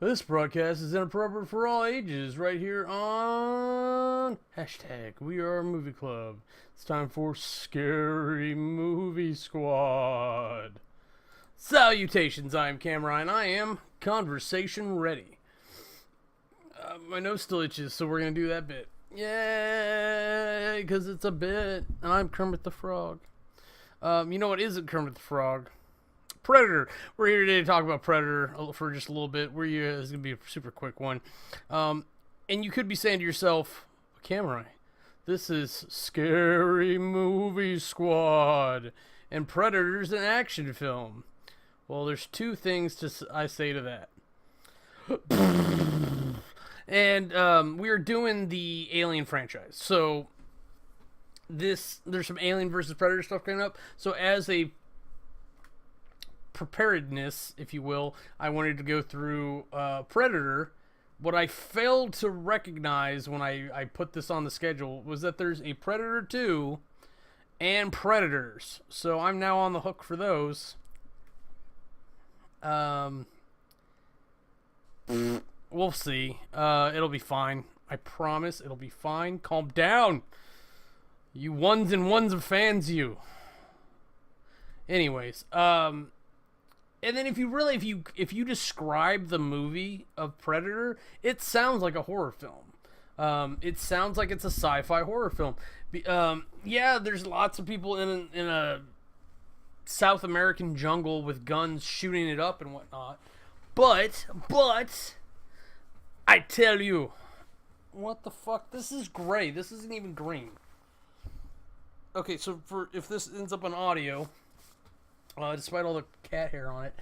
This broadcast is inappropriate for all ages right here on hashtag WeAreMovieClub. It's time for Scary Movie Squad. Salutations, I am Cameron. I am conversation ready. My nose still itches, so we're going to do that bit. Yay, because it's a bit. And I'm Kermit the Frog. You know what isn't Kermit the Frog? Predator. We're here today to talk about Predator for just a little bit. This is going to be a super quick one. And you could be saying to yourself, Cameron, this is Scary Movie Squad, and Predator's an action film. Well, there's two things I say to that. And we are doing the Alien franchise. So there's some Alien versus Predator stuff coming up. So as a preparedness, if you will, I wanted to go through Predator. What I failed to recognize when I put this on the schedule was that there's a Predator 2 and Predators. So I'm now on the hook for those. We'll see. It'll be fine. I promise it'll be fine. Calm down. You ones and ones of fans, you. Anyways, and then if you describe the movie of Predator, it sounds like a horror film. It sounds like it's a sci-fi horror film. Yeah, there's lots of people in a South American jungle with guns shooting it up and whatnot. But I tell you, what the fuck? This is gray. This isn't even green. Okay, so if this ends up on audio, despite all the cat hair on it,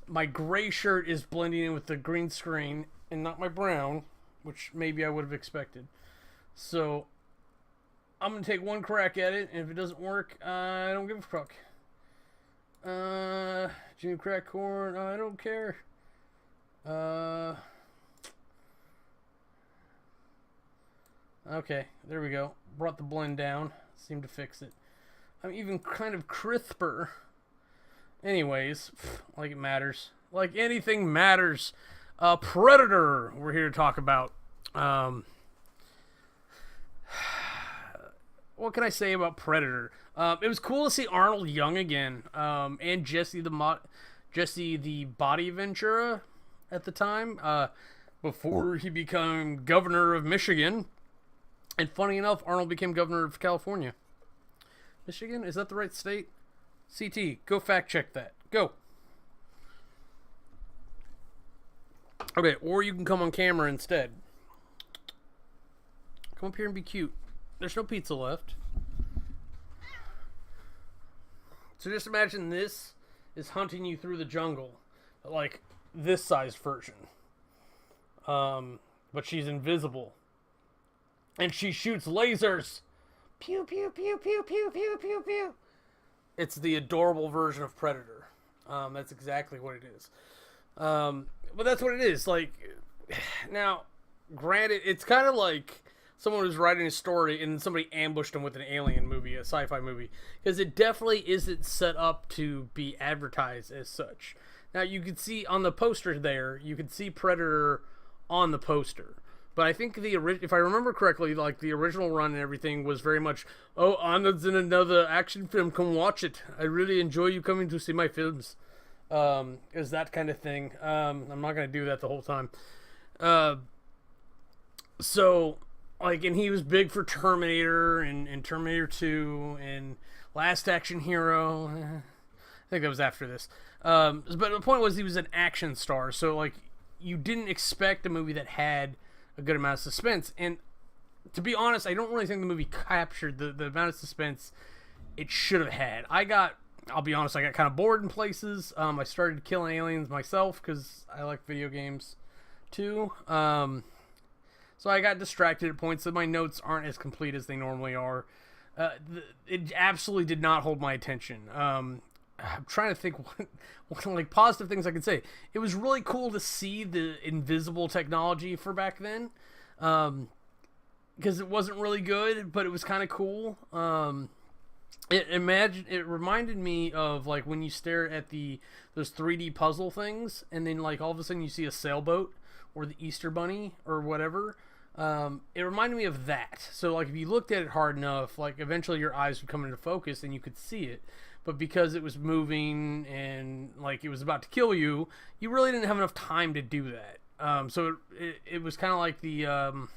my gray shirt is blending in with the green screen and not my brown, which maybe I would have expected. So I'm going to take one crack at it, and if it doesn't work, I don't give a fuck. Junior crack corn, I don't care. Okay, there we go. Brought the blend down. Seemed to fix it. I'm even kind of crisper. Anyways, like it matters. Like anything matters. Predator, we're here to talk about. What can I say about Predator? It was cool to see Arnold young again, and Jesse the Body Ventura at the time, before he became governor of Michigan. And funny enough, Arnold became governor of California. Michigan? Is that the right state? CT, go fact check that. Go. Okay, or you can come on camera instead. Come up here and be cute. There's no pizza left. So just imagine this is hunting you through the jungle. Like this sized version. But she's invisible. And she shoots lasers. Pew, pew, pew, pew, pew, pew, pew, pew. It's the adorable version of Predator. That's exactly what it is. But that's what it is. Like, now, granted, it's kind of like someone was writing a story and somebody ambushed them with an alien movie, a sci-fi movie. Because it definitely isn't set up to be advertised as such. Now, you can see on the poster there, you can see Predator on the poster. But I think if I remember correctly, like the original run and everything was very much, oh, Arnold's in another action film, come watch it. I really enjoy you coming to see my films. Is that kind of thing. I'm not going to do that the whole time. So, like, and he was big for Terminator and Terminator 2 and Last Action Hero. I think that was after this. But the point was he was an action star. So, like, you didn't expect a movie that had a good amount of suspense, and to be honest, I don't really think the movie captured the amount of suspense it should have had. I'll be honest, I got kind of bored in places. I started killing aliens myself because I like video games too. So I got distracted at points, so my notes aren't as complete as they normally are. It absolutely did not hold my attention. I'm trying to think what like positive things I can say. It was really cool to see the invisible technology for back then, because it wasn't really good, but it was kind of cool. It reminded me of like when you stare at those 3D puzzle things, and then like all of a sudden you see a sailboat or the Easter Bunny or whatever. It reminded me of that. So like if you looked at it hard enough, like eventually your eyes would come into focus and you could see it. But because it was moving and like it was about to kill you, you really didn't have enough time to do that. So it was kind of like the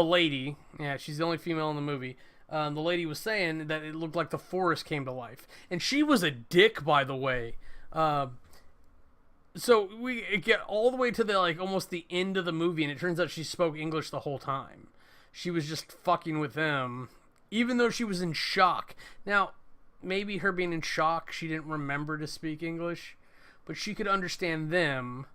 lady, yeah, she's the only female in the movie. The lady was saying that it looked like the forest came to life, and she was a dick, by the way. So we get all the way to the like almost the end of the movie, and it turns out she spoke English the whole time. She was just fucking with them, even though she was in shock. Now, maybe her being in shock, she didn't remember to speak English, but she could understand them.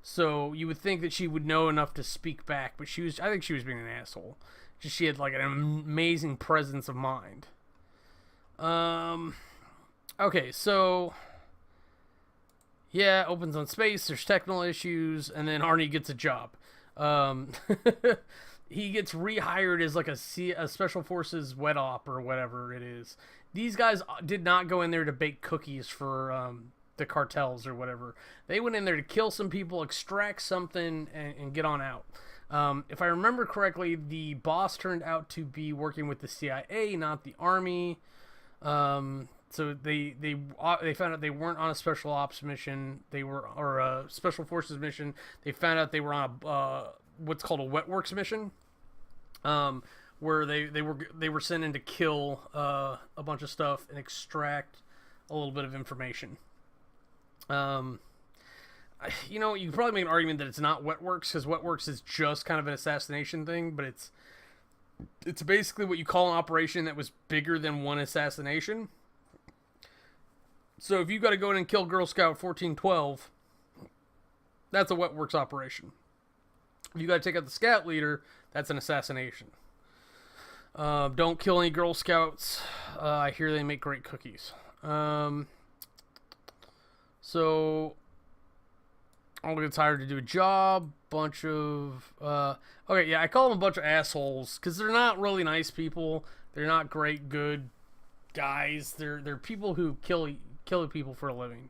So you would think that she would know enough to speak back, but I think she was being an asshole. Just she had like an amazing presence of mind. Okay, so yeah, opens on space, there's technical issues, and then Arnie gets a job. He gets rehired as like a special forces wet op or whatever it is. These guys did not go in there to bake cookies for the cartels or whatever. They went in there to kill some people, extract something, and get on out. If I remember correctly, the boss turned out to be working with the CIA, not the Army. So they found out they weren't on a special ops mission. They were or a special forces mission. They found out they were on a what's called a wet works mission, where they were sent in to kill a bunch of stuff and extract a little bit of information. You know, you could probably make an argument that it's not wet works because wet works is just kind of an assassination thing, but it's basically what you call an operation that was bigger than one assassination. So if you got to go in and kill Girl Scout 1412, that's a wet works operation. If you got to take out the scout leader, that's an assassination. Don't kill any Girl Scouts. I hear they make great cookies. So Arnold gets hired to do a job. Bunch of okay, yeah, I call them a bunch of assholes because they're not really nice people. They're not great, good guys. They're people who kill people for a living.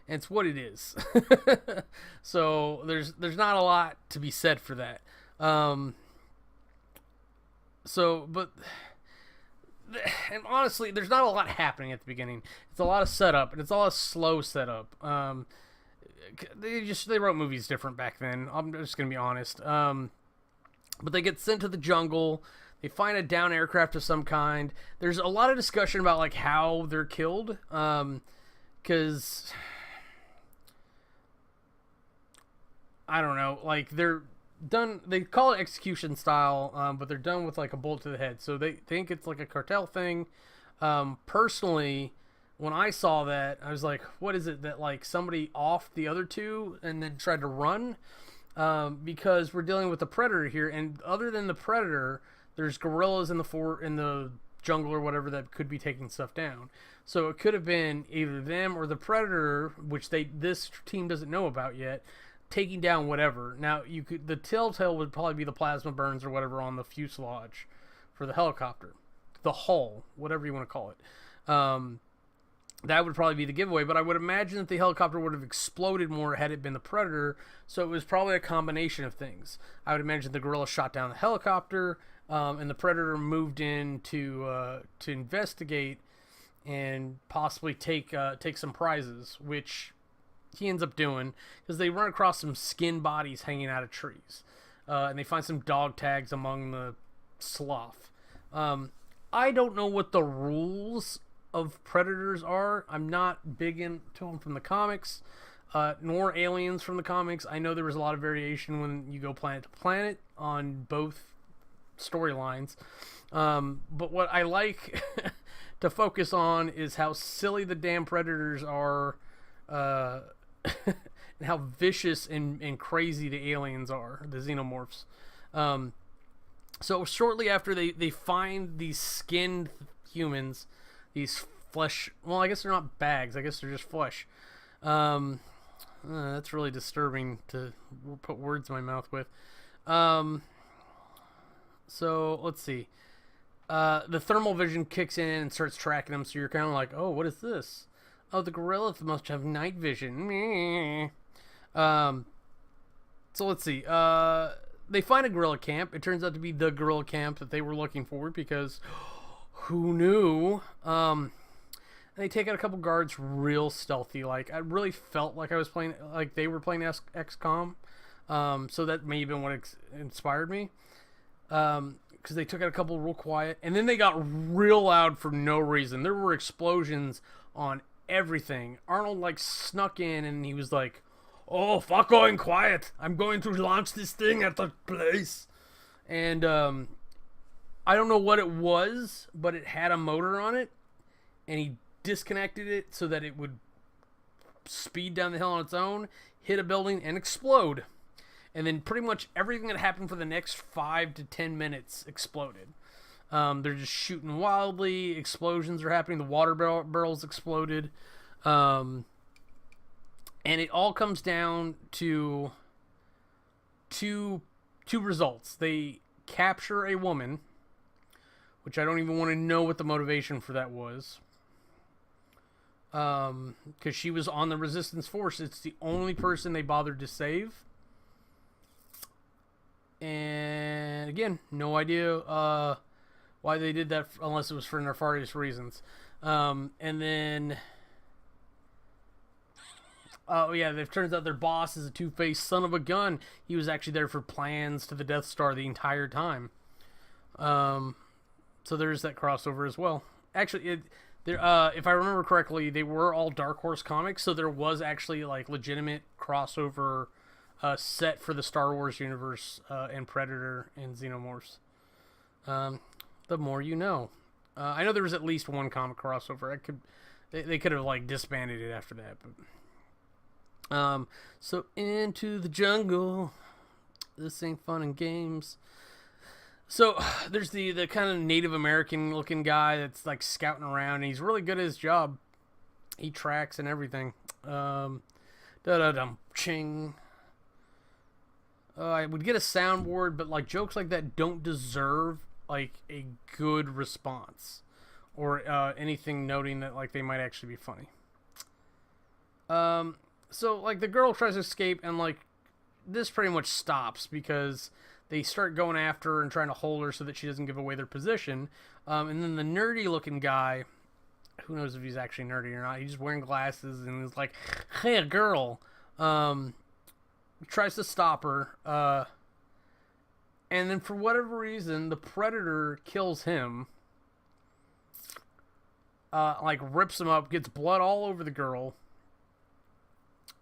And it's what it is. So there's not a lot to be said for that. But and honestly, there's not a lot happening at the beginning. It's a lot of setup, and it's a lot of slow setup. They wrote movies different back then. I'm just gonna be honest. But they get sent to the jungle. They find a down aircraft of some kind. There's a lot of discussion about like how they're killed, because I don't know. Like they're done. They call it execution style, but they're done with like a bullet to the head. So they think it's like a cartel thing. Personally, when I saw that, I was like, "What is it that like somebody offed the other two and then tried to run?" Because we're dealing with the predator here, and other than the predator, there's gorillas in the jungle or whatever that could be taking stuff down. So it could have been either them or the predator, which this team doesn't know about yet, taking down whatever. Now the telltale would probably be the plasma burns or whatever on the fuselage for the helicopter, the hull, whatever you want to call it. That would probably be the giveaway, but I would imagine that the helicopter would have exploded more had it been the predator. So it was probably a combination of things. I would imagine the gorilla shot down the helicopter, and the predator moved in to investigate and possibly take some prizes, which he ends up doing because they run across some skin bodies hanging out of trees, and they find some dog tags among the slough. I don't know what the rules of predators are. I'm not big into them from the comics, nor aliens from the comics. I know there was a lot of variation when you go planet to planet on both storylines, but what I like to focus on is how silly the damn predators are, and how vicious and crazy the aliens are, the xenomorphs. So shortly after they find these skinned humans, these flesh, well, I guess they're not bags, I guess they're just flesh. That's really disturbing to put words in my mouth with. So let's see. The thermal vision kicks in and starts tracking them, so you're kind of like, oh, what is this? Oh, the gorilla must have night vision. Meh. So let's see. They find a gorilla camp. It turns out to be the gorilla camp that they were looking for because who knew? And they take out a couple guards real stealthy. Like, I really felt like I was playing, like they were playing XCOM. So that may have been what inspired me. Because they took out a couple real quiet. And then they got real loud for no reason. There were explosions on everything. Arnold, like, snuck in and he was like, oh, fuck going quiet. I'm going to launch this thing at the place. And, I don't know what it was, but it had a motor on it. And he disconnected it so that it would speed down the hill on its own, hit a building, and explode. And then pretty much everything that happened for the next 5 to 10 minutes exploded. They're just shooting wildly. Explosions are happening. The water barrels exploded. And it all comes down to two results. They capture a woman, which I don't even want to know what the motivation for that was. Because she was on the resistance force. It's the only person they bothered to save. And again, no idea why they did that unless it was for nefarious reasons. And then, oh yeah, it turns out their boss is a two-faced son of a gun. He was actually there for plans to the Death Star the entire time. So there's that crossover as well. Actually, if I remember correctly, they were all Dark Horse comics, so there was actually like legitimate crossover set for the Star Wars universe and Predator and Xenomorphs. The more you know. I know there was at least one comic crossover. They could have like disbanded it after that. But so into the jungle. This ain't fun and games. So there's the kind of Native American looking guy that's like scouting around. And he's really good at his job. He tracks and everything. Ching. I would get a soundboard, but like jokes like that don't deserve like a good response or anything noting that like they might actually be funny. So like the girl tries to escape and like this pretty much stops because they start going after her and trying to hold her so that she doesn't give away their position. And then the nerdy looking guy, who knows if he's actually nerdy or not, he's just wearing glasses and is like, hey, a girl. Tries to stop her, and then for whatever reason, the Predator kills him, like rips him up, gets blood all over the girl,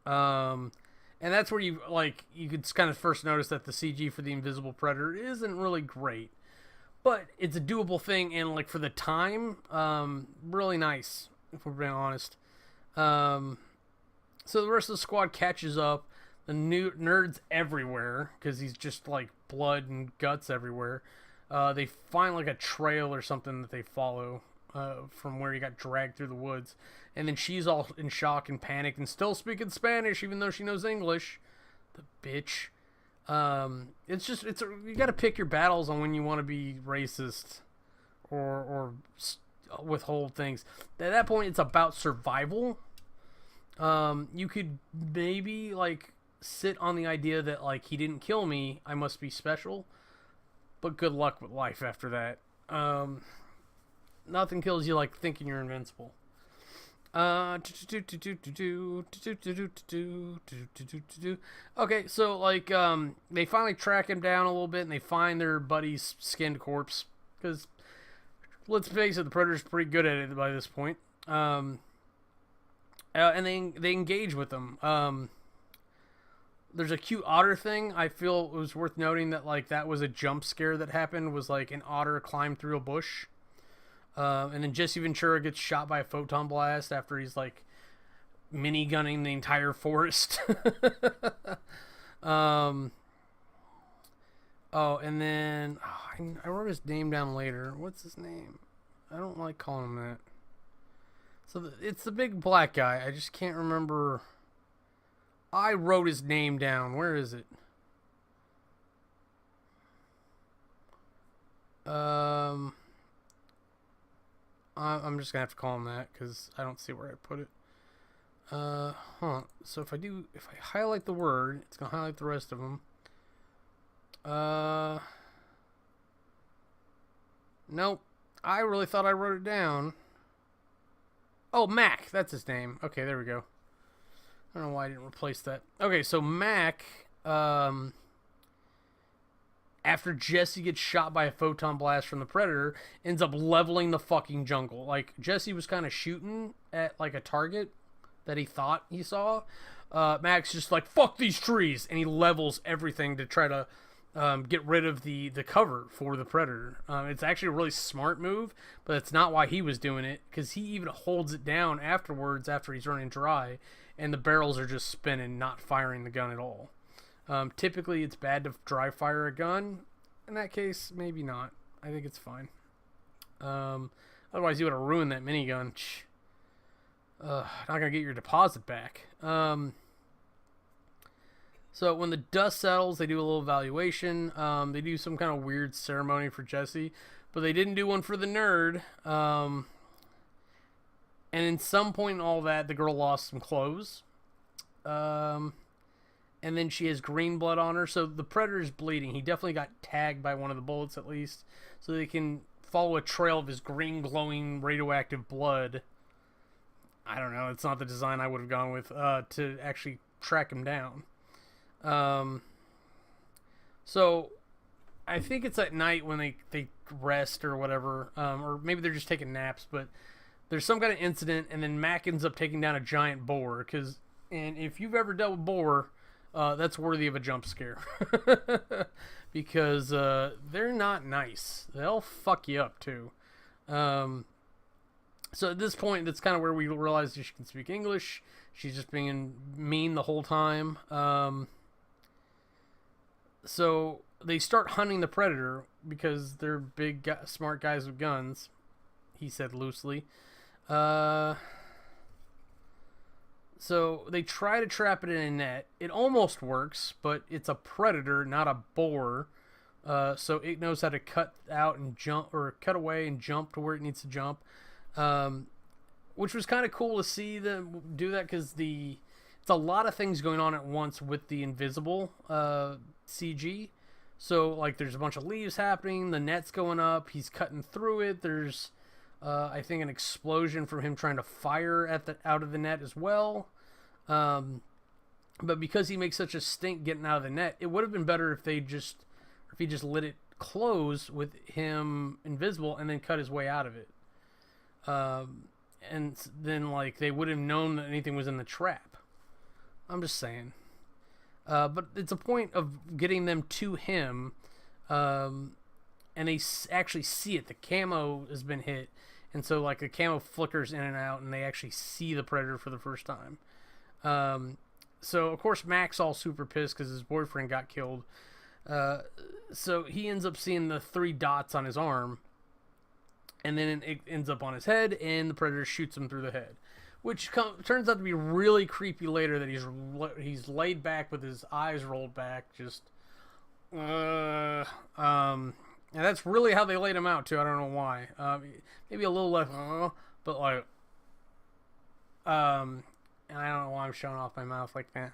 and that's where you could kind of first notice that the CG for the Invisible Predator isn't really great, but it's a doable thing, and like for the time, really nice, if we're being honest. So the rest of the squad catches up. The nerds everywhere, because he's just like blood and guts everywhere. They find like a trail or something that they follow from where he got dragged through the woods. And then she's all in shock and panic and still speaking Spanish, even though she knows English. The bitch. You got to pick your battles on when you want to be racist or withhold things. At that point, it's about survival. You could maybe like sit on the idea that like he didn't kill me, I must be special, but good luck with life after that. Nothing kills you like thinking you're invincible. Okay, so like they finally track him down a little bit and they find their buddy's skinned corpse, because let's face it, the Predator's pretty good at it by this point. And they engage with them. There's a cute otter thing. I feel it was worth noting that like that was a jump scare that happened. Was like an otter climbed through a bush, and then Jesse Ventura gets shot by a photon blast after he's like mini-gunning the entire forest. Oh, and then I wrote his name down later. What's his name? I don't like calling him that. So it's the big black guy. I just can't remember. I wrote his name down. Where is it? Um, I'm just gonna have to call him that because I don't see where I put it. So if I highlight the word, it's gonna highlight the rest of them. Nope. I really thought I wrote it down. Oh, Mac. That's his name. Okay, there we go. I don't know why I didn't replace that. Okay, so Mac, after Jesse gets shot by a photon blast from the Predator, ends up leveling the fucking jungle. Like, Jesse was kind of shooting at, like, a target that he thought he saw. Mac's just like, fuck these trees! And he levels everything to try to get rid of the cover for the Predator. It's actually a really smart move, but that's not why he was doing it, because he even holds it down afterwards after he's running dry, and the barrels are just spinning, not firing the gun at all. Typically, it's bad to dry fire a gun. In that case, maybe not. I think it's fine. Otherwise, you would have ruined that minigun. Not gonna get your deposit back. So when the dust settles, they do a little evaluation. They do some kind of weird ceremony for Jesse, but they didn't do one for the nerd. And in some point in all that, the girl lost some clothes. And then she has green blood on her, so the Predator's bleeding. He definitely got tagged by one of the bullets at least, so they can follow a trail of his green glowing radioactive blood. I don't know, it's not the design I would have gone with to actually track him down. So I think it's at night when they rest or whatever, or maybe they're just taking naps, but there's some kind of incident, and then Mac ends up taking down a giant boar, and if you've ever dealt with boar, that's worthy of a jump scare. Because they're not nice. They'll fuck you up too. So at this point, that's kind of where we realize she can speak English. She's just being mean the whole time. So they start hunting the Predator because they're big, smart guys with guns. He said loosely. So they try to trap it in a net. It almost works, but it's a Predator, not a boar. So it knows how to cut out and jump, or cut away and jump to where it needs to jump. Which was kind of cool to see them do that, because it's a lot of things going on at once with the invisible CG. So like there's a bunch of leaves happening, the net's going up, he's cutting through it. There's I think an explosion from him trying to fire out of the net as well. But because he makes such a stink getting out of the net, it would have been better if he just let it close with him invisible and then cut his way out of it. And then like they would have known that anything was in the trap. I'm just saying. But it's a point of getting them to him, and they actually see it. The camo has been hit, and so like the camo flickers in and out, and they actually see the Predator for the first time. So of course Mac's all super pissed because his boyfriend got killed. So he ends up seeing the 3 dots on his arm, and then it ends up on his head, and the Predator shoots him through the head, which turns out to be really creepy later, that he's laid back with his eyes rolled back, just and that's really how they laid him out too. I don't know why. Maybe a little less, but like and I don't know why I'm showing off my mouth like that.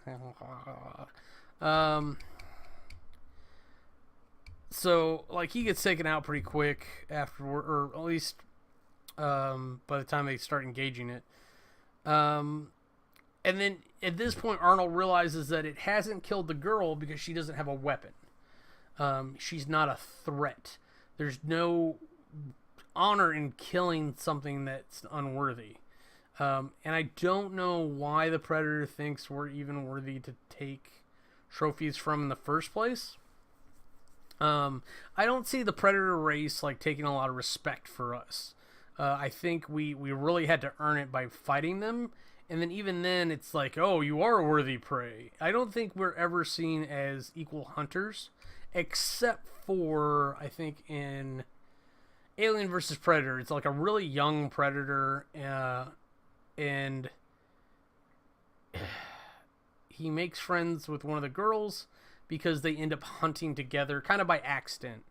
So like he gets taken out pretty quick afterward, or at least by the time they start engaging it. And then at this point, Arnold realizes that it hasn't killed the girl because she doesn't have a weapon. She's not a threat. There's no honor in killing something that's unworthy. And I don't know why the Predator thinks we're even worthy to take trophies from in the first place. I don't see the Predator race like taking a lot of respect for us. I think we really had to earn it by fighting them. And then even then, it's like, oh, you are a worthy prey. I don't think we're ever seen as equal hunters, except for, I think, in Alien vs. Predator. It's like a really young Predator, and he makes friends with one of the girls because they end up hunting together, kind of by accident.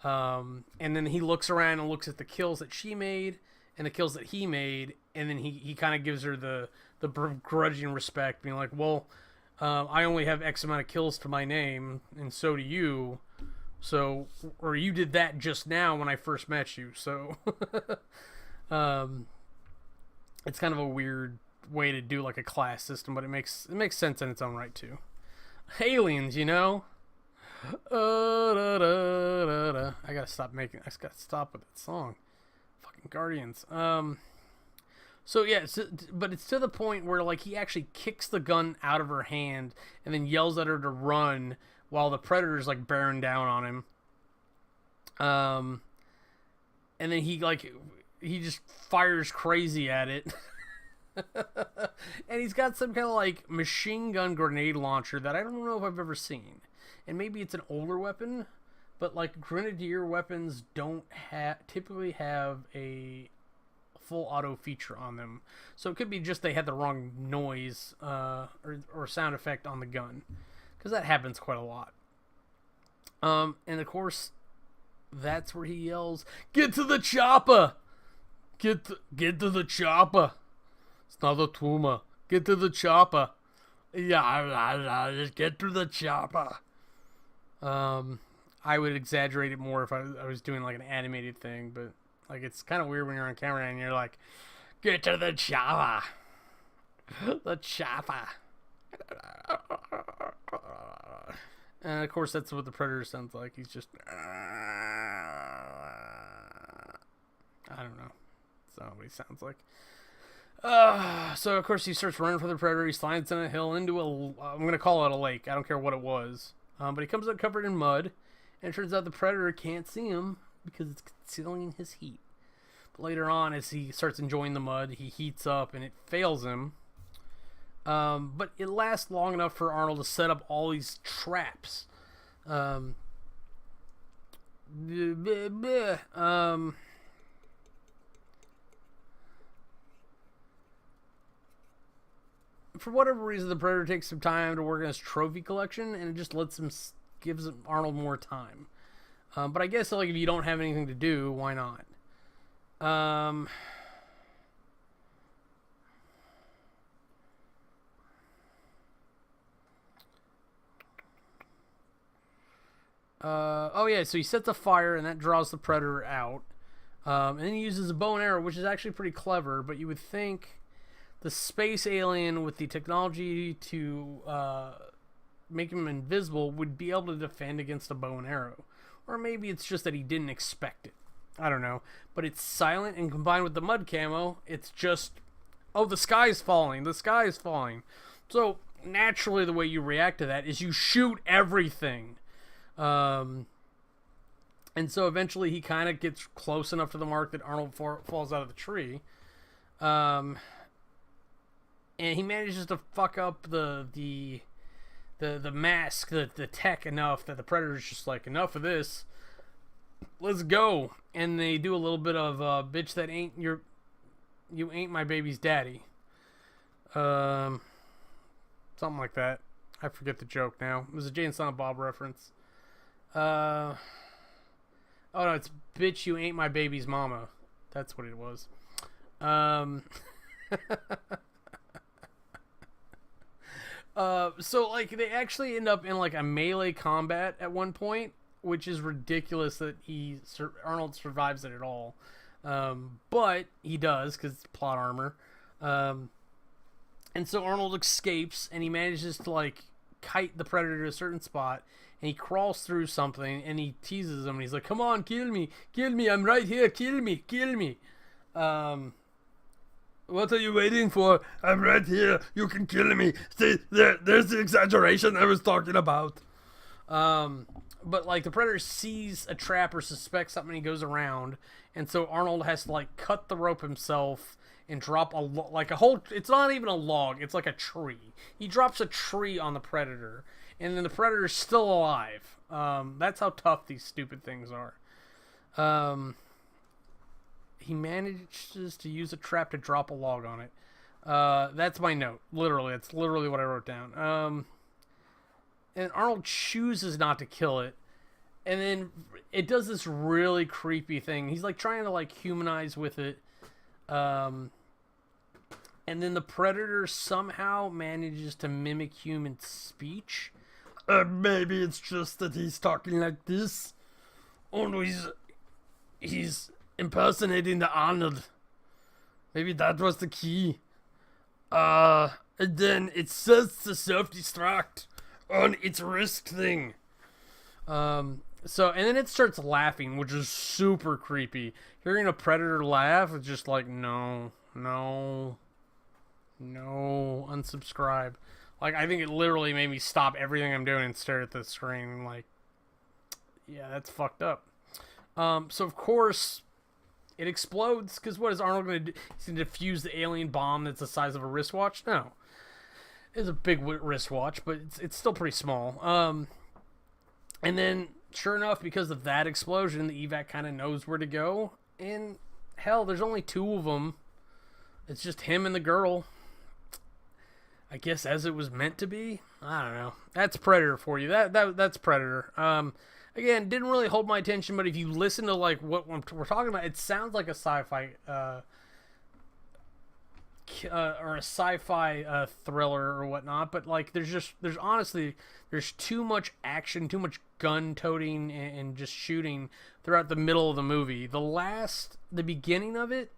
And then he looks around and looks at the kills that she made and the kills that he made, and then he kind of gives her the begrudging respect, being like, well, I only have X amount of kills to my name, and so do you. So, or you did that just now when I first met you. So, it's kind of a weird way to do like a class system, but it makes sense in its own right too. Aliens, you know. I gotta stop with that song. Fucking Guardians. So yeah, but it's to the point where like he actually kicks the gun out of her hand and then yells at her to run while the Predator's like bearing down on him. And then he just fires crazy at it. And he's got some kind of like machine gun grenade launcher that I don't know if I've ever seen. And maybe it's an older weapon, but like grenadier weapons don't typically have a full auto feature on them. So it could be just they had the wrong noise or sound effect on the gun, because that happens quite a lot. And of course, that's where he yells, "Get to the chopper! Get to the chopper! It's not a tumor. Get to the chopper! Yeah, just get to the chopper." I would exaggerate it more if I was doing like an animated thing, but like it's kind of weird when you're on camera and you're like, "Get to the chopper, the chopper." And of course, that's what the Predator sounds like. He's just, I don't know. That's not what he sounds like. So of course he starts running for the Predator. He slides down a hill into I'm gonna call it a lake. I don't care what it was. But he comes out covered in mud, and it turns out the Predator can't see him because it's concealing his heat. But later on, as he starts enjoying the mud, he heats up and it fails him. But it lasts long enough for Arnold to set up all these traps. For whatever reason, the Predator takes some time to work on his trophy collection, and it just gives Arnold more time. But I guess like if you don't have anything to do, why not? Oh yeah, so he sets a fire, and that draws the Predator out. And then he uses a bow and arrow, which is actually pretty clever, but you would think the space alien with the technology to make him invisible would be able to defend against a bow and arrow. Or maybe it's just that he didn't expect it. I don't know. But it's silent, and combined with the mud camo, it's just, oh, the sky's falling. The sky is falling. So naturally the way you react to that is you shoot everything. And so eventually he kind of gets close enough to the mark that Arnold falls out of the tree. And he manages to fuck up the mask, the tech enough that the Predator's just like, enough of this, let's go. And they do a little bit of bitch that you ain't my baby's daddy, something like that. I forget the joke now. It was a Jay and Silent Bob reference. Oh no, it's bitch you ain't my baby's mama. That's what it was. So like they actually end up in like a melee combat at one point, which is ridiculous that Arnold survives it at all. But he does because it's plot armor. And so Arnold escapes, and he manages to like kite the Predator to a certain spot, and he crawls through something, and he teases him, and he's like, "Come on, kill me, I'm right here, kill me." What are you waiting for? I'm right here. You can kill me. See, there's the exaggeration I was talking about. But like the Predator sees a trap or suspects something, he goes around, and so Arnold has to like cut the rope himself and drop like a whole. It's not even a log. It's like a tree. He drops a tree on the Predator, and then the Predator's still alive. That's how tough these stupid things are. He manages to use a trap to drop a log on it. That's my note. Literally, it's literally what I wrote down. And Arnold chooses not to kill it. and then it does this really creepy thing. He's like trying to like humanize with it. And then the predator somehow manages to mimic human speech. Maybe it's just that he's talking like this. Oh, he's impersonating the Arnold. Maybe that was the key. And then it says to self-destruct on its wrist thing. So, and then it starts laughing, which is super creepy. Hearing a predator laugh is just like, no, unsubscribe. Like, I think it literally made me stop everything I'm doing and stare at the screen. Like, yeah, that's fucked up. So of course, it explodes, because what is Arnold going to do? He's going to defuse the alien bomb that's the size of a wristwatch? No. It's a big wristwatch, but it's still pretty small. And then, sure enough, because of that explosion, the evac kind of knows where to go. And, hell, there's only 2 of them. It's just him and the girl. I guess as it was meant to be? I don't know. That's Predator for you. That's Predator. Again, didn't really hold my attention, but if you listen to like what we're talking about, it sounds like a sci-fi or a sci-fi thriller or whatnot. But like, there's honestly too much action, too much gun toting and just shooting throughout the middle of the movie. The beginning of it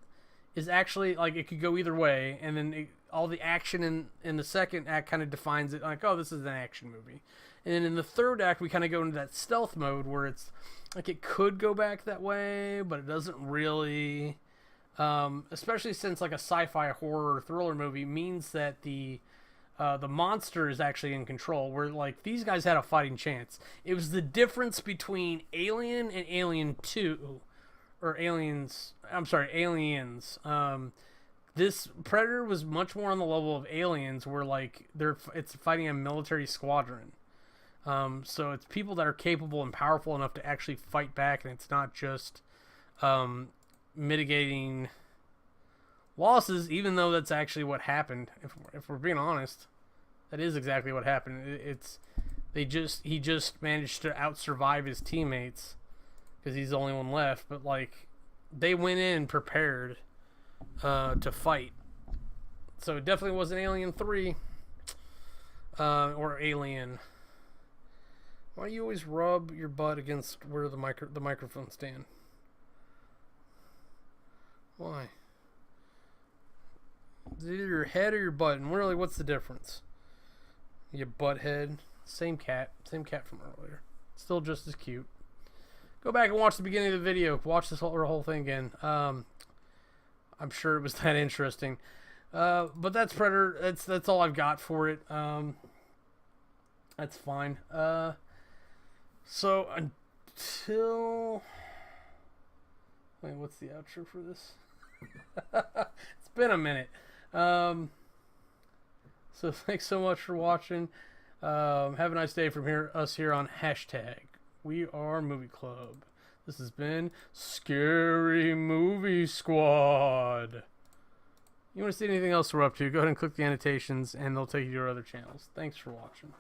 is actually like, it could go either way, and then all the action in the second act kind of defines it, like, oh, this is an action movie. And then in the third act, we kind of go into that stealth mode where it's like it could go back that way, but it doesn't really. Especially since like a sci-fi horror thriller movie means that the monster is actually in control. Where like these guys had a fighting chance. It was the difference between Alien and Alien 2, or Aliens. I'm sorry, Aliens. This Predator was much more on the level of Aliens, where like it's fighting a military squadron. So it's people that are capable and powerful enough to actually fight back, and it's not just mitigating losses, even though that's actually what happened. If we're being honest, that is exactly what happened. He just managed to out-survive his teammates because he's the only one left. But like, they went in prepared to fight. So it definitely wasn't Alien 3 or Alien. Why do you always rub your butt against where the microphone stand? Why? Is it either your head or your butt? And really, what's the difference? Your butt head. Same cat from earlier. Still just as cute. Go back and watch the beginning of the video. Watch this whole thing again. I'm sure it was that interesting. But that's Predator. That's all I've got for it. That's fine. So until... Wait, what's the outro for this? It's been a minute. So thanks so much for watching. Have a nice day from us here on #WeAreMovieClub. This has been Scary Movie Squad. You want to see anything else we're up to, go ahead and click the annotations and they'll take you to our other channels. Thanks for watching.